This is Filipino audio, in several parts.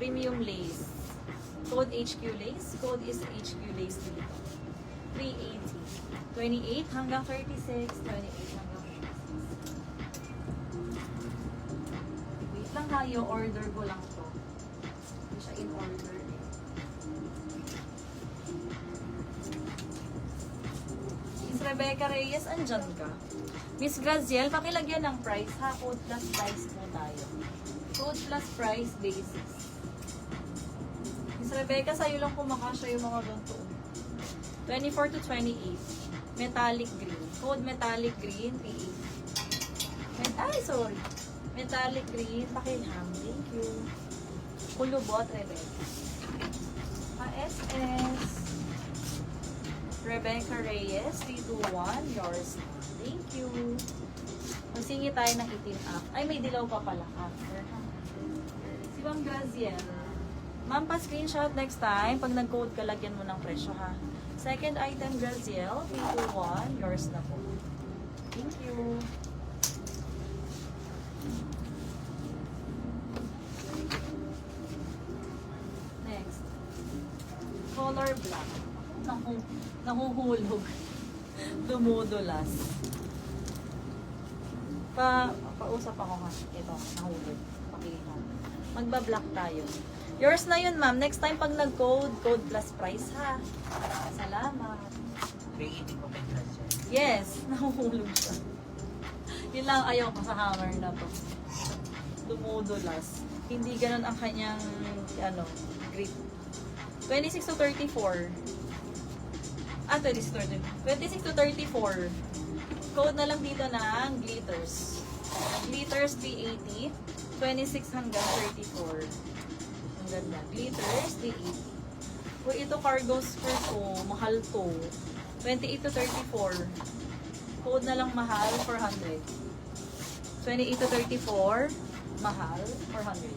Premium lace. Code HQ lace. Code is HQ lace dito. 380. 28 hanggang 36. 28 hanggang 36. Wait lang tayo. Order ko lang to. Hindi siya in order eh. Miss Rebecca Reyes, andyan ka. Miss Graziel, pakilagyan ng price ha. Code plus price po tayo. Code plus price basis. Miss Rebecca, sa'yo lang kumakasya yung mga ganito. 24 to 28. Metallic green. Code metallic green, PA. Ay, sorry. Metallic green, pakiham. Thank you. Kulubot, Rebecca. SS. Rebecca Reyes, 321. Yours. Thank you. Magsingi tayo ng itim up. Ay, may dilaw pa pala. Si Ma'am Graziel. Ma'am, pa-screenshot next time. Pag nag-code ka, lagyan mo ng presyo ha. Second item, Graziel, 321. Yours na po. Thank you. Next. Color black. Nahuhulog. Dumudulas. Pausap ako ha. Ito, nahulog. Pakiham. Magba-black tayo. Yours na yun, ma'am. Next time pag nag-code, code plus price ha. Salamat. 380 po kay Graziel. Yes, nahuhulog siya. Yun lang ayaw ko sa hammer na to. Dumudulas. Hindi ganun ang kanyang, grip. 26 to 34. 26 to 34. Code na lang dito ng glitters. Glitters 380. 26 hanggang 34. Ang ganda. Glitters 380. Uy, ito cargo skirt to. Mahal to. 28 to 34. Code na lang mahal, 400. 28 to 34. Mahal, 400.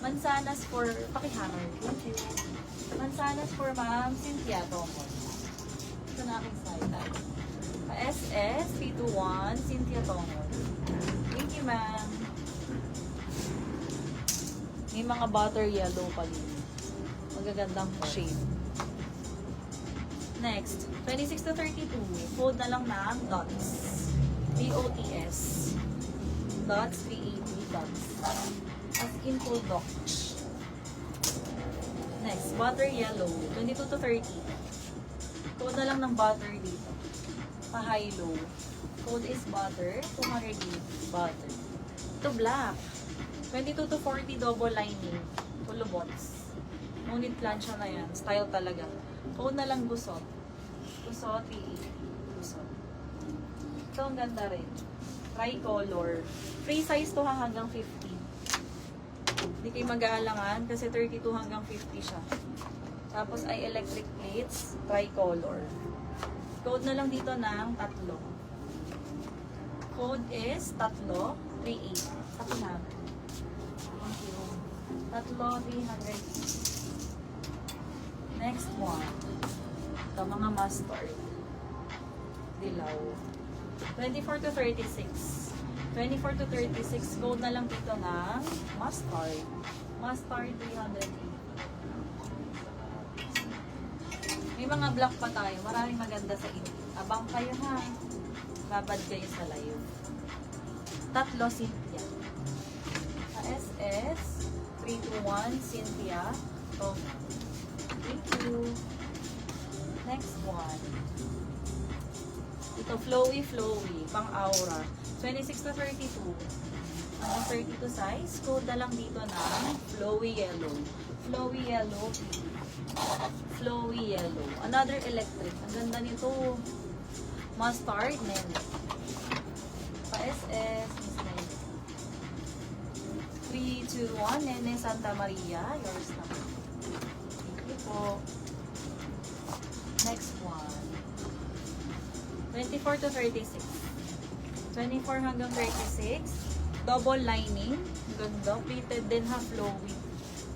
Mansanas for, pakihammer. Thank you. Mansanas for Ma'am Cynthia Tomon. Ito na aking side. SS 321 Cynthia Tomon. Thank you, ma'am. May mga butter yellow pa din. Magagandang shade. Next, 26 to 32. Fold na lang ng dots. DOTS. Dots, 380 dots. As in full dots. Next, butter yellow. 22 to 30. Code na lang ng butter dito. Pa-high-low. Code is butter. 280 butter. Ito black. 22 to 40 double lining. Full bots. No need plancha na yan. Style talaga. Code na lang gusot. Gusot, 380. Gusot. Ito ang ganda rin. Tricolor. Free size to hanggang 50. Hindi kayo mag-aalangan kasi 32 hanggang 50 siya. Tapos ay electric plates, tricolor. Code na lang dito ng 3. Code is 3, 380. Tapos na. Thank you. 3, 300. Next one. Ito mga mustard. Dilaw. 24 to 36. 24 to 36. Code na lang dito ng mustard. Mustard 380. May mga black pa tayo. Maraming maganda sa inyo. Abang kayo ha. Babad kayo sa live. 3 Cynthia. SS 321 Cynthia. Oh. Thank you. Next one. Ito flowy. Pang aura. 26 to 32. Hanggang 32 size. Code na lang dito ng flowy yellow. Flowy yellow. Flowy yellow. Another electric. Ang ganda nito. Mustard, nene. Pa-SS, Miss Nene. 3, 2, 1, Nene Santa Maria. Yours na. Thank you po. Next one. 24 to 36. 24 hanggang 36. Double lining. Ganda. Pleated din ha, flowy.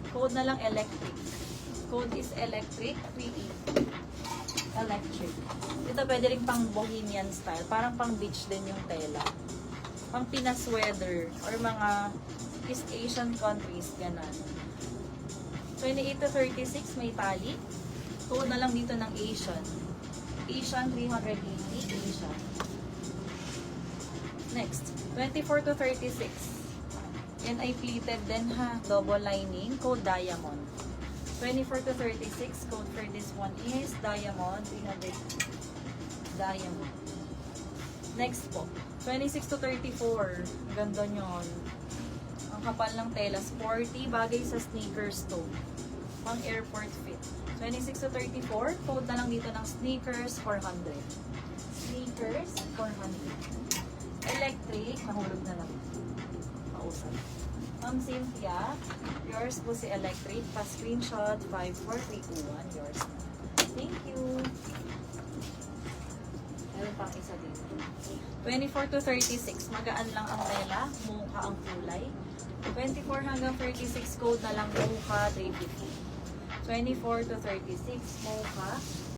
Code na lang electric. Code is electric, 380. Electric. Ito pwede rin pang bohemian style. Parang pang beach din yung tela. Pang Pinas weather or mga East Asian countries, ganan. 28 to 36, may tali. Code na lang dito ng Asian. Asian 380, Asian. Next, 24 to 36. Yan ay pleated din ha, double lining, code diamond. 24 to 36, code for this one is diamond, 300 diamond. Next po, 26 to 34. Ganda nyon. Ang kapal ng tela, sporty, bagay sa sneakers to. Pang airport fit. 26 to 34, code na lang dito ng sneakers, 400. Sneakers, 400. Electric, nahulog na lang. Pausap. Ma'am Cynthia, yours po si electric. Pa-screenshot, 54321, yours na. Thank you. Meron pang isa dito. 24 to 36, magaan lang ang tela, mukha ang kulay. 24 hanggang 36, code na lang mukha, 350. 24 to 36, mukha,